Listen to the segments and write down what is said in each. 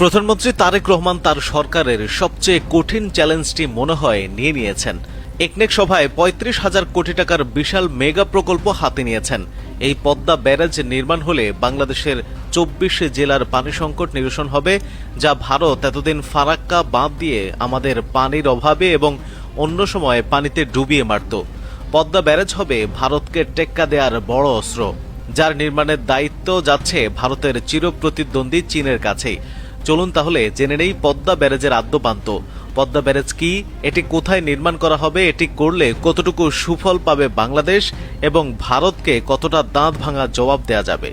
প্রধানমন্ত্রী তারেক রহমান তার সরকারের সবচেয়ে কঠিন চ্যালেঞ্জটি মনে হয় নিয়ে নিয়েছেন। একনেক সভায় ৩৫,০০০ কোটি টাকার বিশাল মেগা প্রকল্প হাতে নিয়েছেন। এই পদ্মা ব্যারাজ নির্মাণ হলে বাংলাদেশের ২৪ জেলার পানি সংকট নিরসন হবে, যা ভারত এতদিন ফারাক্কা বাঁধ দিয়ে আমাদের পানির অভাবে এবং অন্য সময় পানিতে ডুবিয়ে মারত। পদ্মা ব্যারাজ হবে ভারতকে টেক্কা দেওয়ার বড় অস্ত্র, যার নির্মাণের দায়িত্ব যাচ্ছে ভারতের চিরপ্রতিদ্বন্দ্বী চীনের কাছেই। চলুন তাহলে জেনে নেই পদ্মা ব্যারাজের আদ্যোপান্ত। পদ্মা ব্যারাজ কি, এটি কোথায় নির্মাণ করা হবে, এটি করলে কতটুকু সুফল পাবে বাংলাদেশ এবং ভারতকে কতটা দাঁত ভাঙা জবাব দেয়া যাবে।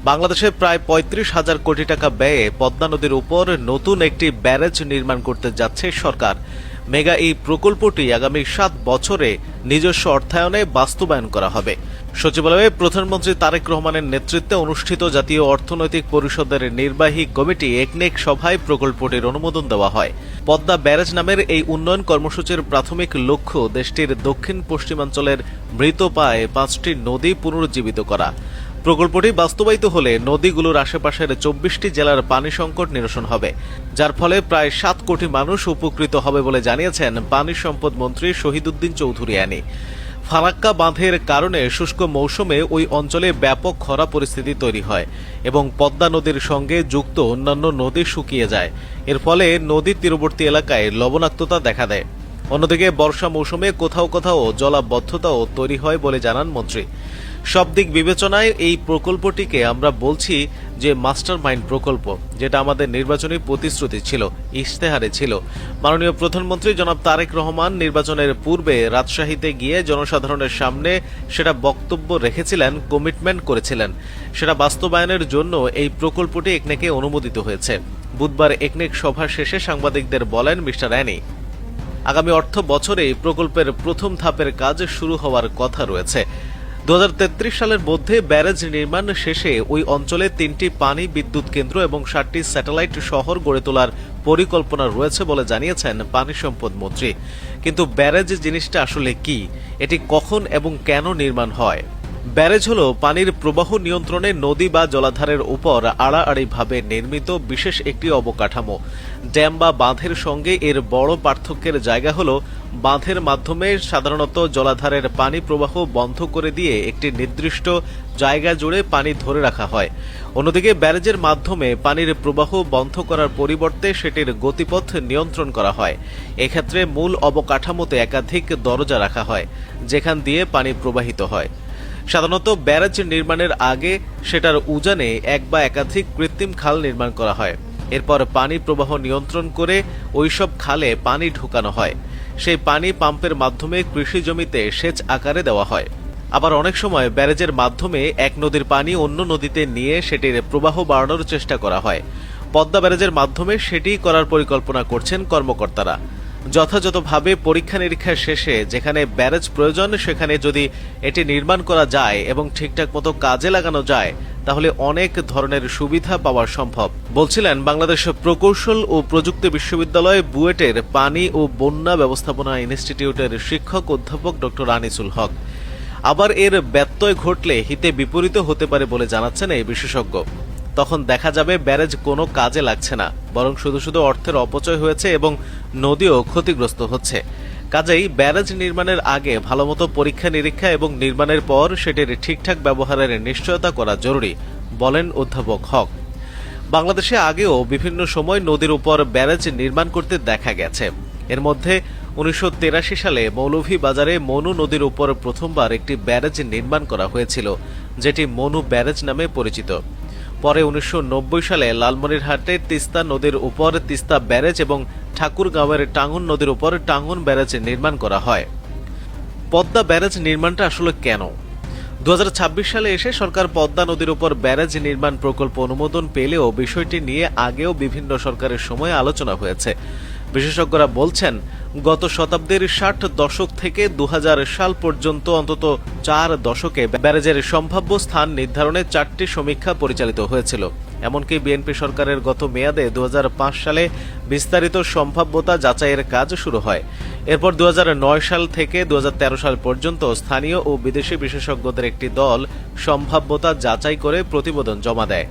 বাংলাদেশে প্রায় ৩৫,০০০ কোটি টাকা ব্যয়ে পদ্মা নদীর উপর নতুন একটি ব্যারাজ নির্মাণ করতে যাচ্ছে সরকার। মেগা এই প্রকল্পটি আগামী ৭ বছরে নিজস্ব অর্থায়নে বাস্তবায়ন করা হবে। সচিবালয়ে প্রধানমন্ত্রী তারেক রহমানের নেতৃত্বে অনুষ্ঠিত জাতীয় অর্থনৈতিক পরিষদের নির্বাহী কমিটি একনেক সভায় প্রকল্পটির অনুমোদন দেওয়া হয়। পদ্মা ব্যারাজ নামের এই উন্নয়ন কর্মসূচির প্রাথমিক লক্ষ্য দেশটির দক্ষিণ পশ্চিমাঞ্চলের মৃত প্রায় ৫টি নদী পুনরুজ্জীবিত করা। প্রকল্পটি বাস্তবায়িত হলে নদীগুলোর আশেপাশের ২৪টি জেলার পানি সংকট নিরসন হবে, যার ফলে প্রায় ৭ কোটি মানুষ উপকৃত হবে বলে জানিয়েছেন পানি সম্পদ মন্ত্রী শহীদুদ্দিন চৌধুরী আনি। ফারাক্কা বাঁধের কারণে শুষ্ক মৌসুমে ওই অঞ্চলে ব্যাপক খরা পরিস্থিতি তৈরি হয় এবং পদ্মা নদীর সঙ্গে যুক্ত অন্যান্য নদী শুকিয়ে যায়। এর ফলে নদীর তীরবর্তী এলাকায় লবণাক্ততা দেখা দেয়। অন্যদিকে বর্ষা মৌসুমে কোথাও কোথাও জলাবদ্ধতাও তৈরি হয় বলে জানান মন্ত্রী। সব দিক বিবেচনায় এই প্রকল্পটিকে আমরা বলছি যে মাস্টার মাইন্ড প্রকল্প, যেটা আমাদের নির্বাচনী প্রতিশ্রুতি ছিল, ইশতেহারে ছিল। মাননীয় প্রধানমন্ত্রী জনাব তারেক রহমান নির্বাচনের পূর্বে রাজশাহীতে গিয়ে জনসাধারণের সামনে সেটা বক্তব্য রেখেছিলেন, কমিটমেন্ট করেছিলেন। সেটা বাস্তবায়নের জন্য এই প্রকল্পটি একনেকে অনুমোদিত হয়েছে। বুধবার একনেক সভা শেষে সাংবাদিকদের বলেন মিস্টার অ্যানি, আগামী অর্থ বছরে প্রকল্পের প্রথম ধাপের কাজ শুরু হওয়ার কথা রয়েছে। ২০৩৩ সালের মধ্যে ব্যারাজ নির্মাণ শেষে ওই অঞ্চলে ৩টি পানি বিদ্যুৎ কেন্দ্র এবং ৭টি স্যাটেলাইট শহর গড়ে তোলার পরিকল্পনা রয়েছে বলে জানিয়েছেন পানি সম্পদ মন্ত্রী। কিন্তু ব্যারাজ জিনিসটা আসলে কি, এটি কখন এবং কেন নির্মাণ হয়? ব্যারেজ হল পানির প্রবাহ নিয়ন্ত্রণে নদী বা জলাধারের উপর আড়াআড়িভাবে নির্মিত বিশেষ একটি অবকাঠামো। ড্যাম বা বাঁধের সঙ্গে এর বড় পার্থক্যের জায়গা হল বাঁধের মাধ্যমে সাধারণত জলাধারের পানি প্রবাহ বন্ধ করে দিয়ে একটি নির্দিষ্ট জায়গা জুড়ে পানি ধরে রাখা হয়। অন্যদিকে ব্যারেজের মাধ্যমে পানির প্রবাহ বন্ধ করার পরিবর্তে সেটির গতিপথ নিয়ন্ত্রণ করা হয়। এক্ষেত্রে মূল অবকাঠামোতে একাধিক দরজা রাখা হয়, যেখান দিয়ে পানি প্রবাহিত হয়। সাধারণত ব্যারাজ নির্মাণের আগে সেটার উজানে এক বা একাধিক কৃত্রিম খাল নির্মাণ করা হয়। এরপর পানি প্রবাহ নিয়ন্ত্রণ করে ওইসব খালে পানি ঢুকানো হয়। সেই পানি পাম্পের মাধ্যমে কৃষি জমিতে সেচ আকারে দেওয়া হয়। আবার অনেক সময় ব্যারেজের মাধ্যমে এক নদীর পানি অন্য নদীতে নিয়ে সেটির প্রবাহ বাড়ানোর চেষ্টা করা হয়। পদ্মা ব্যারেজের মাধ্যমে সেটি করার পরিকল্পনা করছেন কর্মকর্তারা। যথাযথভাবে পরীক্ষা নিরীক্ষা শেষে যেখানে ব্যারেজ প্রয়োজন সেখানে যদি এটি নির্মাণ করা যায় এবং ঠিকঠাক মতো কাজে লাগানো যায়, তাহলে অনেক ধরনের সুবিধা পাওয়া সম্ভব, বলছিলেন বাংলাদেশ প্রকৌশল ও প্রযুক্তি বিশ্ববিদ্যালয় বুয়েটের পানি ও বন্যা ব্যবস্থাপনা ইনস্টিটিউটের শিক্ষক অধ্যাপক ড আনিসুল হক। আবার এর ব্যত্যয় ঘটলে হিতে বিপরীত হতে পারে বলে জানাচ্ছেন এই বিশেষজ্ঞ। তখন দেখা যাবে ব্যারেজ কোনো কাজে লাগছে না, বরং শুধু শুধু অর্থের অপচয় হয়েছে এবং নদীও ক্ষতিগ্রস্ত হচ্ছে। কাজেই ব্যারেজ নির্মাণের আগে ভালোমতো পরীক্ষা নিরীক্ষা এবং নির্মাণের পর সেটির ঠিকঠাক ব্যবহারের নিশ্চয়তা করা জরুরি, বলেন অধ্যাপক হক। বাংলাদেশে আগেও বিভিন্ন সময় নদীর উপর ব্যারেজ নির্মাণ করতে দেখা গেছে। এর মধ্যে ১৯৮৩ সালে মৌলভীবাজারে মনু নদীর উপর প্রথমবার একটি ব্যারেজ নির্মাণ করা হয়েছিল, যেটি মনু ব্যারেজ নামে পরিচিত। পরে ১৯৯০ সালে লালমনিরহাটে তিস্তা নদীর উপর তিস্তা ব্যারেজ এবং ঠাকুরগাঁওয়ের টাঙ্গন নদীর উপর টাঙ্গন ব্যারেজ নির্মাণ করা হয়। পদ্মা ব্যারেজ নির্মাণটা আসলে কেন? ২০২৬ সালে এসে সরকার পদ্মা নদীর উপর ব্যারেজ নির্মাণ প্রকল্প অনুমোদন পেলেও বিষয়টি নিয়ে আগেও বিভিন্ন সরকারের সময় আলোচনা হয়েছে। বিশেষজ্ঞরা বলছেন, গত শতাব্দীর ৬০ দশক থেকে ২০০০ সাল পর্যন্ত অন্তত ৪ দশকে ব্যারেজের সম্ভাব্য স্থান নির্ধারণে ৪টি সমীক্ষা পরিচালিত হয়েছিল। এমনকি বিএনপি সরকারের গত মেয়াদে ২০০৫ সালে বিস্তারিত সম্ভাব্যতা যাচাইয়ের কাজ শুরু হয়। এরপর ২০০৯ সাল থেকে ২০১৩ সাল পর্যন্ত স্থানীয় ও বিদেশি বিশেষজ্ঞদের একটি দল সম্ভাব্যতা যাচাই করে প্রতিবেদন জমা দেয়।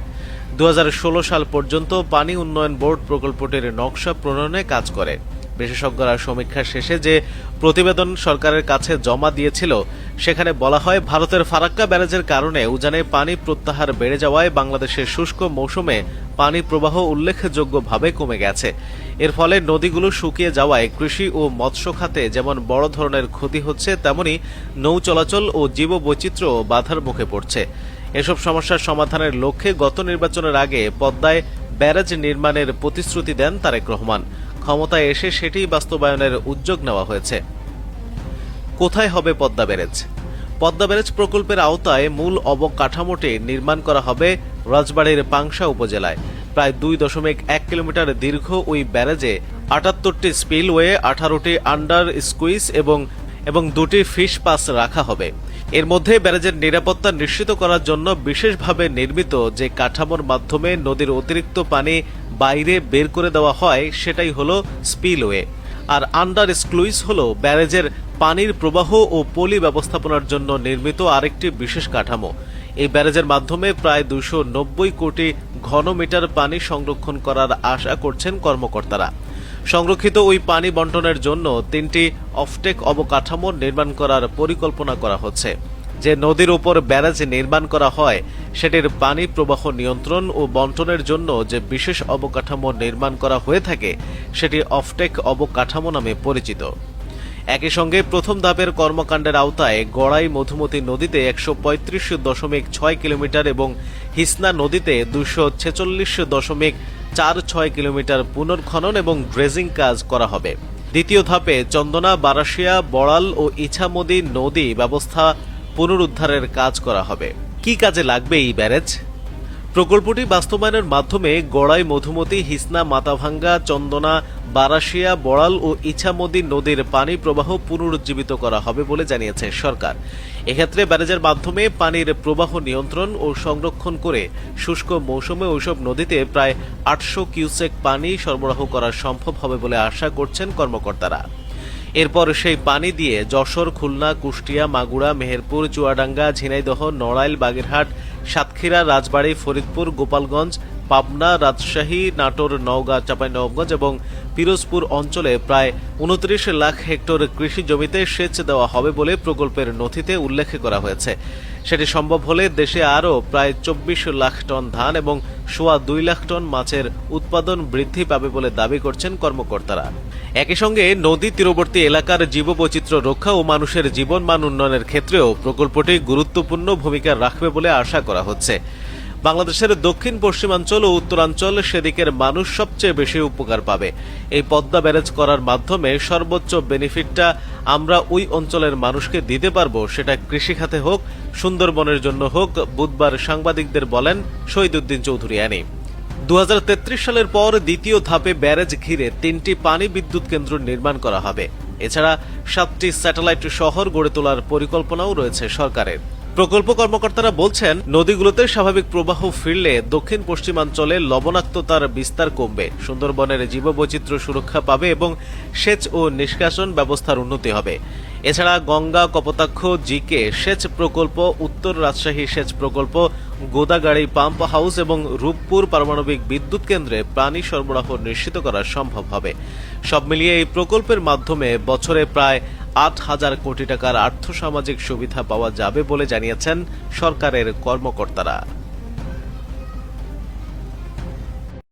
2016 সাল পর্যন্ত পানি উন্নয়ন বোর্ড প্রকল্পটির নকশা প্রণয়নে কাজ করে। বিশেষজ্ঞরা সমীক্ষা শেষে যে প্রতিবেদন সরকারের কাছে জমা দিয়েছিল সেখানে বলা হয়, ভারতের ফারাক্কা ব্যারেজের কারণে উজানে পানি প্রত্যাহার বেড়ে যাওয়ায় বাংলাদেশের শুষ্ক মৌসুমে পানি প্রবাহ উল্লেখযোগ্যভাবে কমে গেছে। এর ফলে নদীগুলো শুকিয়ে যাওয়ায় কৃষি ও মৎস্য খাতে যেমন বড় ধরনের ক্ষতি হচ্ছে, তেমনি নৌ চলাচল ও জীববৈচিত্র্য বাধার মুখে পড়ছে। এসব সমস্যার সমাধানের লক্ষ্যে গত নির্বাচনের আগে পদ্মায় ব্যারেজ নির্মাণের প্রতিশ্রুতি দেন তারেক রহমান। ক্ষমতায় এসে সেটি বাস্তবায়নের উদ্যোগ নেওয়া হয়েছে। কোথায় হবে পদ্মা ব্যারেজ? পদ্মা ব্যারেজ প্রকল্পের আওতায় মূল অবকাঠামোটি নির্মাণ করা হবে রাজবাড়ীর পাংশা উপজেলায়। প্রায় 2.1 কিলোমিটার দীর্ঘ ওই ব্যারেজে 78টি স্পিলওয়ে, 18টি আন্ডার স্কুইজ এবং 2টি ফিশ পাস রাখা হবে। এর মধ্যে ব্যারেজের নিরাপত্তা নিশ্চিত করার জন্য বিশেষভাবে নির্মিত যে কাঠামোর মাধ্যমে নদীর অতিরিক্ত পানি বাইরে বের করে দেওয়া হয় সেটাই হলো স্পিলওয়ে। আর আন্ডার স্ক্লুইজ হলো ব্যারেজের পানির প্রবাহ ও পলি ব্যবস্থাপনার জন্য নির্মিত আরেকটি বিশেষ কাঠামো। এই ব্যারেজের মাধ্যমে প্রায় 290 কোটি ঘনমিটার পানি সংরক্ষণ করার আশা করছেন কর্মকর্তারা। সংরক্ষিত ওই পানি বন্টনের জন্য 3টি অফটেক অবকাঠামো নির্মাণ করার পরিকল্পনা করা হচ্ছে। যে নদীর উপর ব্যারেজ নির্মাণ করা হয় সেটির পানি প্রবাহ নিয়ন্ত্রণ ও বন্টনের জন্য যে বিশেষ অবকাঠামো নির্মাণ করা হয়ে থাকে সেটি অফটেক অবকাঠামো নামে পরিচিত। একই সঙ্গে প্রথম ধাপের কর্মকাণ্ডের আওতায় গড়াই মধুমতি নদীতে 135.6 কিলোমিটার এবং হিসনা নদীতে 246.46 কিলোমিটার পুনর্খনন এবং ড্রেজিং কাজ করা হবে। দ্বিতীয় ধাপে চন্দনা, বারাশিয়া, বড়াল ও ইছামতি নদী ব্যবস্থা পুনরুদ্ধারের কাজ করা হবে। কি কাজে লাগবে এই ব্যারেজ? প্রকল্পটি বাস্তবায়নের মাধ্যমে গড়াই মধুমতি, হিসনা, মাথাভাঙ্গা, চন্দনা, বারাশিয়া, বড়াল ও ইছামতি নদীর পানি প্রবাহ পুনরুজ্জীবিত করা হবে বলে জানিয়েছে সরকার। এক্ষেত্রে ব্যারেজের মাধ্যমে পানির প্রবাহ নিয়ন্ত্রণ ও সংরক্ষণ করে শুষ্ক মৌসুমে ওইসব নদীতে প্রায় 800 কিউসেক পানি সরবরাহ করা সম্ভব হবে বলে আশা করছেন কর্মকর্তারা। এরপর সেই পানি দিয়ে যশোর, খুলনা, কুষ্টিয়া, মাগুরা, মেহেরপুর, চুয়াডাঙ্গা, ঝিনাইদহ, নড়াইল, বাগেরহাট, সাতক্ষীরা, রাজবাড়ী, ফরিদপুর, গোপালগঞ্জ, পাবনা, রাজশাহী, নাটোর, নওগাঁ, চাঁপাইনবাবগঞ্জ এবং পিরোজপুর অঞ্চলে প্রায় 29 লাখ হেক্টর কৃষি জমিতে সেচ দেওয়া হবে বলে প্রকল্পের নথিতে উল্লেখ করা হয়েছে। সেটি সম্ভব হলে দেশে আরও প্রায় 24 লাখ টন ধান এবং 2.25 লাখ টন মাছের উৎপাদন বৃদ্ধি পাবে বলে দাবি করছেন কর্মকর্তারা। একই সঙ্গে নদী তীরবর্তী এলাকার জীববৈচিত্র্য রক্ষা ও মানুষের জীবনমান উন্নয়নের ক্ষেত্রেও প্রকল্পটি গুরুত্বপূর্ণ ভূমিকা রাখবে বলে আশা করা হচ্ছে। বাংলাদেশের দক্ষিণ পশ্চিমাঞ্চল ও উত্তরাঞ্চল সেদিকের মানুষ সবচেয়ে বেশি উপকার পাবে। এই পদ্মা ব্যারেজ করার মাধ্যমে সর্বোচ্চ বেনিফিটটা আমরা ওই অঞ্চলের মানুষকে দিতে পারবো, সেটা কৃষিখাতে হোক, সুন্দরবনের জন্য হোক, বুধবার সাংবাদিকদের বলেন শহীদউদ্দিন চৌধুরী আনি। 2033 সালের পর দ্বিতীয় ধাপে ব্যারেজ ঘিরে 3টি পানি বিদ্যুৎ কেন্দ্র নির্মাণ করা হবে। এছাড়া 7টি স্যাটেলাইট শহর গড়ে তোলার পরিকল্পনাও রয়েছে সরকারের। প্রকল্প কর্মকর্তারা বলছেন, নদীগুলোতে স্বাভাবিক প্রবাহ ফিরলে দক্ষিণ পশ্চিমাঞ্চলে লবণাক্ততার বিস্তার কমবে, সুন্দরবনের জীববৈচিত্র্য সুরক্ষা পাবে এবং সেচ ও নিষ্কাশন ব্যবস্থার উন্নতি হবে। এছাড়া গঙ্গা, কপোতাক্ষ, জিকে সেচ প্রকল্প, উত্তর রাজশাহী সেচ প্রকল্প, গোদাগাড়ি পাম্প হাউস এবং রূপপুর পারমাণবিক বিদ্যুৎ কেন্দ্রে পানি সরবরাহ নিশ্চিত করা সম্ভব হবে। সব মিলিয়ে এই প্রকল্পের মাধ্যমে বছরে প্রায় 8,000 কোটি টাকার আর্থসামাজিক সুবিধা পাওয়া যাবে বলে জানিয়েছেন সরকারের কর্মকর্তারা।